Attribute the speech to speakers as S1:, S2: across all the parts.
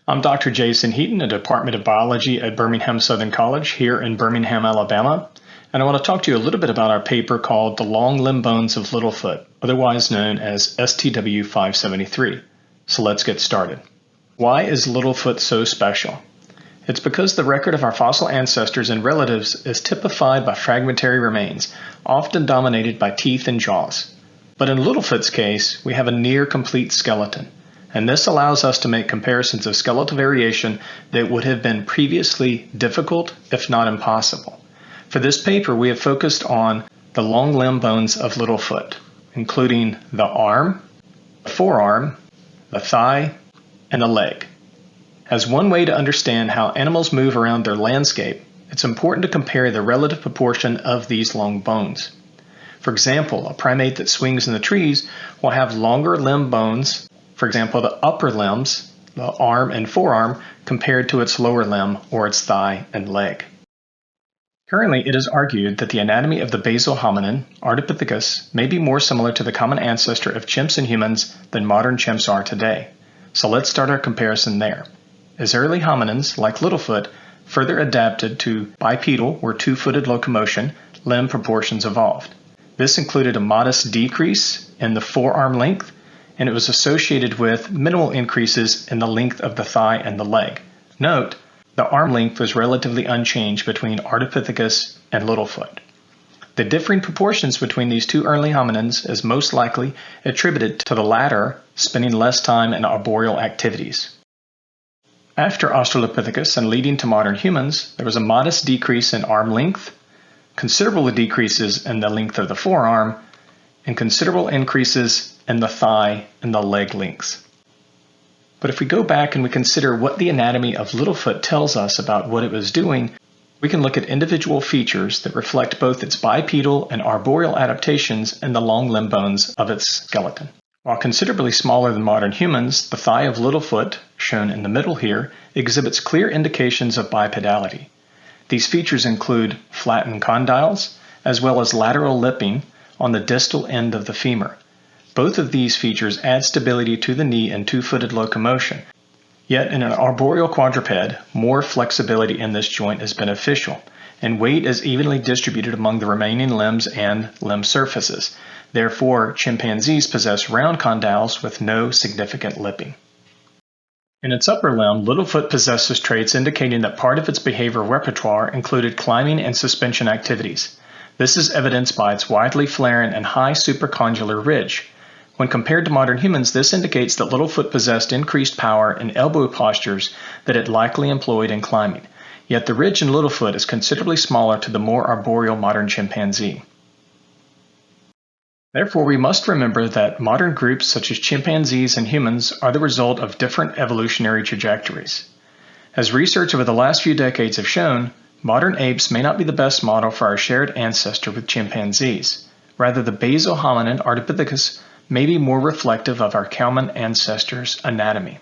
S1: I'm Dr. Jason Heaton, a Department of Biology at Birmingham Southern College here in Birmingham, Alabama. And I want to talk to you a little bit about our paper called The Long Limb Bones of Littlefoot, otherwise known as STW 573. So let's get started. Why is Littlefoot so special? It's because the record of our fossil ancestors and relatives is typified by fragmentary remains, often dominated by teeth and jaws. But in Littlefoot's case, we have a near complete skeleton, and this allows us to make comparisons of skeletal variation that would have been previously difficult, if not impossible. For this paper, we have focused on the long limb bones of Littlefoot, including the arm, the forearm, the thigh, and the leg. As one way to understand how animals move around their landscape, it's important to compare the relative proportion of these long bones. For example, a primate that swings in the trees will have longer limb bones, for example, the upper limbs, the arm and forearm, compared to its lower limb or its thigh and leg. Currently, it is argued that the anatomy of the basal hominin, Ardipithecus, may be more similar to the common ancestor of chimps and humans than modern chimps are today. So let's start our comparison there. As early hominins, like Littlefoot, further adapted to bipedal or two-footed locomotion, limb proportions evolved. This included a modest decrease in the forearm length, and it was associated with minimal increases in the length of the thigh and the leg. Note, the arm length was relatively unchanged between Ardipithecus and Littlefoot. The differing proportions between these two early hominins is most likely attributed to the latter spending less time in arboreal activities. After Australopithecus and leading to modern humans, there was a modest decrease in arm length, considerable decreases in the length of the forearm, and considerable increases in the thigh and the leg lengths. But if we go back and we consider what the anatomy of Littlefoot tells us about what it was doing, we can look at individual features that reflect both its bipedal and arboreal adaptations in the long limb bones of its skeleton. While considerably smaller than modern humans, the thigh of Littlefoot, shown in the middle here, exhibits clear indications of bipedality. These features include flattened condyles, as well as lateral lipping on the distal end of the femur. Both of these features add stability to the knee and two-footed locomotion. Yet in an arboreal quadruped, more flexibility in this joint is beneficial, and weight is evenly distributed among the remaining limbs and limb surfaces. Therefore, chimpanzees possess round condyles with no significant lipping. In its upper limb, Littlefoot possesses traits indicating that part of its behavioral repertoire included climbing and suspension activities. This is evidenced by its widely flaring and high supracondylar ridge. When compared to modern humans, this indicates that Littlefoot possessed increased power in elbow postures that it likely employed in climbing. Yet the ridge in Littlefoot is considerably smaller to the more arboreal modern chimpanzee. Therefore, we must remember that modern groups such as chimpanzees and humans are the result of different evolutionary trajectories. As research over the last few decades have shown, modern apes may not be the best model for our shared ancestor with chimpanzees. Rather, the basal hominin Ardipithecus may be more reflective of our common ancestor's anatomy.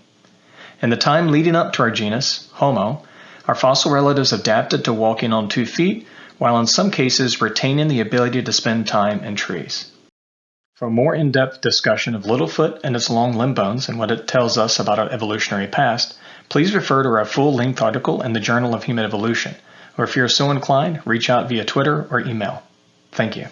S1: In the time leading up to our genus, Homo, our fossil relatives adapted to walking on 2 feet, while in some cases retaining the ability to spend time in trees. For a more in-depth discussion of Littlefoot and its long limb bones and what it tells us about our evolutionary past, please refer to our full-length article in the Journal of Human Evolution, or if you're so inclined, reach out via Twitter or email. Thank you.